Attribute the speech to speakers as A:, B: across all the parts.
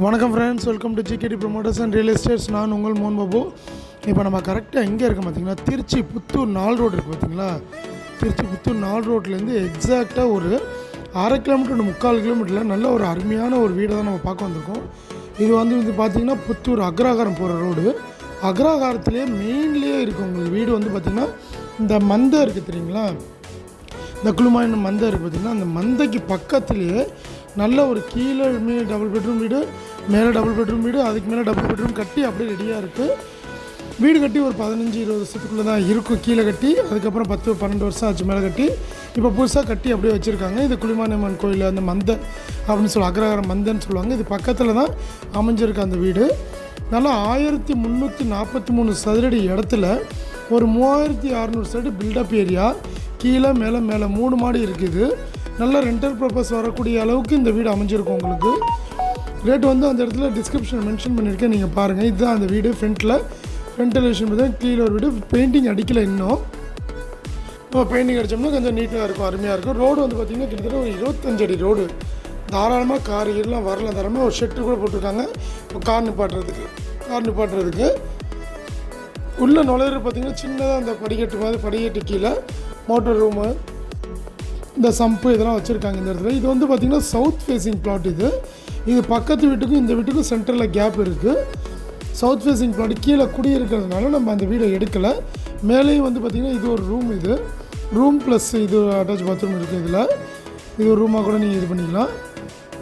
A: வணக்கம் friends, welcome to GKD promoters and real estates. நான் உங்கள் மோகன் பாபு. இப்போ நம்ம கரெக்டாக எங்கே இருக்கோம் பார்த்தீங்கன்னா, திருச்சி புத்தூர் 4 ரோடு இருக்குது பார்த்தீங்களா. திருச்சி புத்தூர் 4 ரோட்லேருந்து எக்ஸாக்டாக ஒரு 1/2 கிலோமீட்டர் 3/4 கிலோமீட்டரில் நல்ல ஒரு அருமையான ஒரு வீடை தான் நம்ம பார்க்க வந்திருக்கோம். இது பார்த்திங்கன்னா புத்தூர் அக்ராகாரம் போகிற ரோடு. அக்ராகாரத்துலேயே மெயின்லேயே இருக்குது உங்களுக்கு வீடு பார்த்திங்கன்னா, இந்த மந்தை இருக்குது தெரியுங்களா, இந்த குளுமாயின் மந்தை இருக்குது பார்த்திங்கன்னா, அந்த மந்தைக்கு பக்கத்துலேயே நல்ல ஒரு கீழே டபுள் பெட்ரூம் வீடு, மேலே டபுள் பெட்ரூம் வீடு, அதுக்கு மேலே டபுள் பெட்ரூம் கட்டி அப்படியே ரெடியாக இருக்குது. வீடு கட்டி ஒரு 15-20 வருஷத்துக்குள்ளே தான் இருக்கும். கீழே கட்டி அதுக்கப்புறம் 10-12 வருஷம் ஆச்சு மேலே கட்டி. இப்போ புதுசாக கட்டி அப்படியே வச்சுருக்காங்க. இது குளிமானியம்மன் கோயில் அந்த மந்தை அப்படின்னு சொல்லுவாங்க, அக்ரஹாரம் மந்தைன்னு சொல்லுவாங்க. இது பக்கத்தில் தான் அமைஞ்சிருக்கு அந்த வீடு. நல்லா 1343 சதுரடி இடத்துல ஒரு 3600 சதுரடி பில்டப் ஏரியா, கீழே மேலே 3 மாடி இருக்குது. நல்ல ரெண்டல் பர்பஸ் வரக்கூடிய அளவுக்கு இந்த வீடு அமைஞ்சிருக்கும். உங்களுக்கு ரேட் அந்த இடத்துல டிஸ்கிரிப்ஷன் மென்ஷன் பண்ணியிருக்கேன், நீங்கள் பாருங்கள். இதுதான் அந்த வீடு. ஃப்ரண்ட் எலிவேஷன் பார்த்தீங்கன்னா கீழே ஒரு வீடு. பெயிண்டிங் அடிக்கலை இன்னும். இப்போ பெயிண்டிங் அடித்தோம்னா கொஞ்சம் நீட்டாக இருக்கும், அருமையாக இருக்கும். ரோடு பார்த்திங்கன்னா கிட்டத்தட்ட ஒரு 25 அடி ரோடு. தாராளமாக கார் இதெல்லாம் வரலாம். தாராளமாக ஒரு ஷெட்டு கூட போட்டிருக்காங்க கார் நிப்பாட்டுறதுக்கு. உள்ளே நுழையிறது பார்த்திங்கன்னா சின்னதாக அந்த படிக்கட்டு கீழே மோட்டர் ரூமு, இந்த சம்பு இதெல்லாம் வச்சுருக்காங்க இந்த இடத்துல. இது பார்த்திங்கன்னா சவுத் ஃபேஸிங் பிளாட். இது பக்கத்து வீட்டுக்கும் இந்த வீட்டுக்கும் சென்டரில் கேப் இருக்குது. சவுத் ஃபேஸிங் பிளாட் கீழே குடியிருக்கிறதுனால நம்ம அந்த வீடை எடுக்கலை. மேலேயும் பார்த்திங்கன்னா இது ஒரு ரூம். இது ரூம் ப்ளஸ் இது அட்டாச் பாத்ரூம் இருக்குது. இது ஒரு ரூமாக கூட நீங்கள் இது பண்ணிக்கலாம்.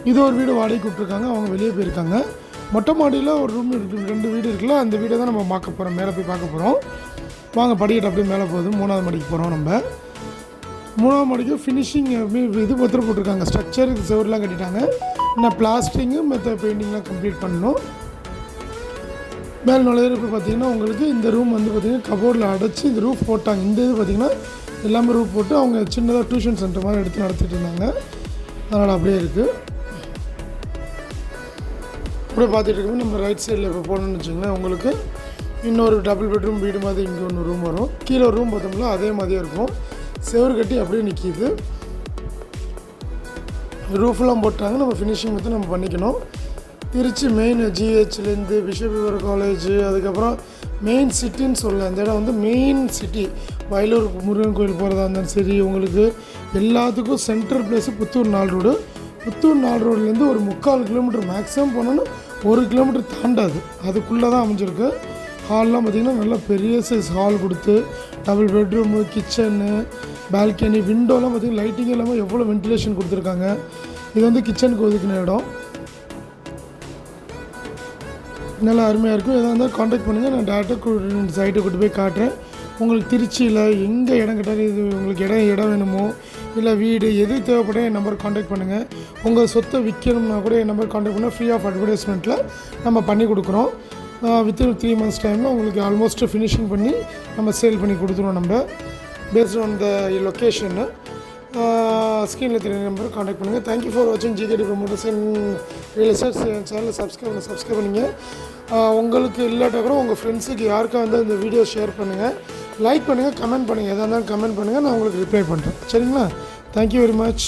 A: இது ஒரு வீடு வாடகைக்கு விட்ருக்காங்க, அவங்க வெளியே போயிருக்காங்க. மொட்டை மாடியில் ஒரு ரூம் இருக்குது, 2 வீடு இருக்குல்ல, அந்த வீடை தான் நம்ம பார்க்க போகிறோம். மேலே போய் பார்க்க போகிறோம். வாங்க, படிக்கட்டு அப்படியே மேலே போகுது. 3ஆவது மாடிக்கு போகிறோம். நம்ம 3ஆவது மாடிக்கு ஃபினிஷிங் இது பத்திரம் போட்டிருக்காங்க. ஸ்ட்ரக்சர் செவர்லாம் கட்டிட்டாங்க. இன்னும் பிளாஸ்டிங்கு மற்ற பெயிண்டிங்லாம் கம்ப்ளீட் பண்ணணும். மேலே நுழையிறப்ப பார்த்திங்கன்னா உங்களுக்கு இந்த ரூம் பார்த்திங்கன்னா கபோர்டில் அடைச்சி இந்த ரூஃப் போட்டாங்க. இந்த இது பார்த்திங்கன்னா எல்லாமே ரூஃப் போட்டு அவங்க சின்னதாக டியூஷன் சென்டர் மாதிரி எடுத்து நடத்திட்டு இருந்தாங்க. அதனால் அப்படியே இருக்குது. அப்படியே பார்த்துட்டு இருக்கோம். நம்ம ரைட் சைடில் இப்போ போகணுன்னு வச்சுங்களேன், உங்களுக்கு இன்னொரு டபுள் பெட்ரூம் வீடு மாதிரி இங்கே ஒன்று ரூம் வரும். கீழே ஒரு ரூம் பார்த்தோம்னா அதே மாதிரியே இருக்கும். செவரு கட்டி அப்படியே நிற்கிது. ரூஃப்லாம் போட்டாங்க. நம்ம ஃபினிஷிங் நம்ம பண்ணிக்கணும். திருச்சி மெயின் ஜிஹெச்லேருந்து பிஷப் காலேஜ், அதுக்கப்புறம் மெயின் சிட்டின்னு சொல்ல அந்த இடம் மெயின் சிட்டி. வயலூர் முருகன் கோயில் போகிறதா இருந்தாலும் சரி, உங்களுக்கு எல்லாத்துக்கும் central place Puthur 4 road. Puthur 4 ரோட்லேருந்து ஒரு 3/4 கிலோமீட்டர் மேக்ஸிமம் போனோன்னா 1 கிலோமீட்டர் தாண்டாது. அதுக்குள்ளே தான் அமைஞ்சிருக்கு. ஹால்லாம் பார்த்திங்கன்னா நல்லா பெரிய சைஸ் ஹால் கொடுத்து டபுள் பெட்ரூமு, கிச்சனு, பால்கனி, விண்டோலாம் பார்த்திங்கன்னா லைட்டிங் இல்லாமல் எவ்வளோ வென்டிலேஷன் கொடுத்துருக்காங்க. இது கிச்சனுக்கு ஒதுக்கின இடம். நல்லா அருமையாக இருக்கும். எதாக இருந்தாலும் காண்டாக்ட் பண்ணுங்கள். நான் டேரெக்டாக சைட்டை கூட்டு போய் காட்டுறேன். உங்களுக்கு திருச்சியில் எங்கே இடம் கேட்டாலும், இது உங்களுக்கு இடம் வேணுமோ இல்லை வீடு எது தேவைப்பட என் நம்பர் காண்டாக்ட் பண்ணுங்கள். உங்கள் சொத்தை விற்கணும்னா கூட என் நம்பர் காண்டாக்ட் பண்ணால் ஃப்ரீ ஆஃப் அட்வர்டைஸ்மெண்ட்டில் நம்ம பண்ணி கொடுக்குறோம். வித்தின் 3 months டைமில் உங்களுக்கு ஆல்மோஸ்ட் ஃபினிஷிங் பண்ணி நம்ம சேல் பண்ணி கொடுத்துருவோம். நம்ம பேஸ்ட் ஆன் த லொக்கேஷன்னு ஸ்க்ரீனில் தெரிய நம்பர் காண்டாக்ட் பண்ணுங்கள். தேங்க்யூ ஃபார் வாட்சிங் GKD promoters and real estates. சேனலை சப்ஸ்கிரைப் பண்ணிங்க. உங்களுக்கு இல்லாட்டா கூட உங்கள் ஃப்ரெண்ட்ஸுக்கு யாருக்கா இந்த வீடியோ ஷேர் பண்ணுங்கள், லைக் பண்ணுங்கள், கமெண்ட் பண்ணுங்கள். எதாக இருந்தாலும் கமெண்ட் பண்ணுங்கள், நான் உங்களுக்கு ரிப்ளை பண்ணுறேன். சரிங்களா? Thank you very much.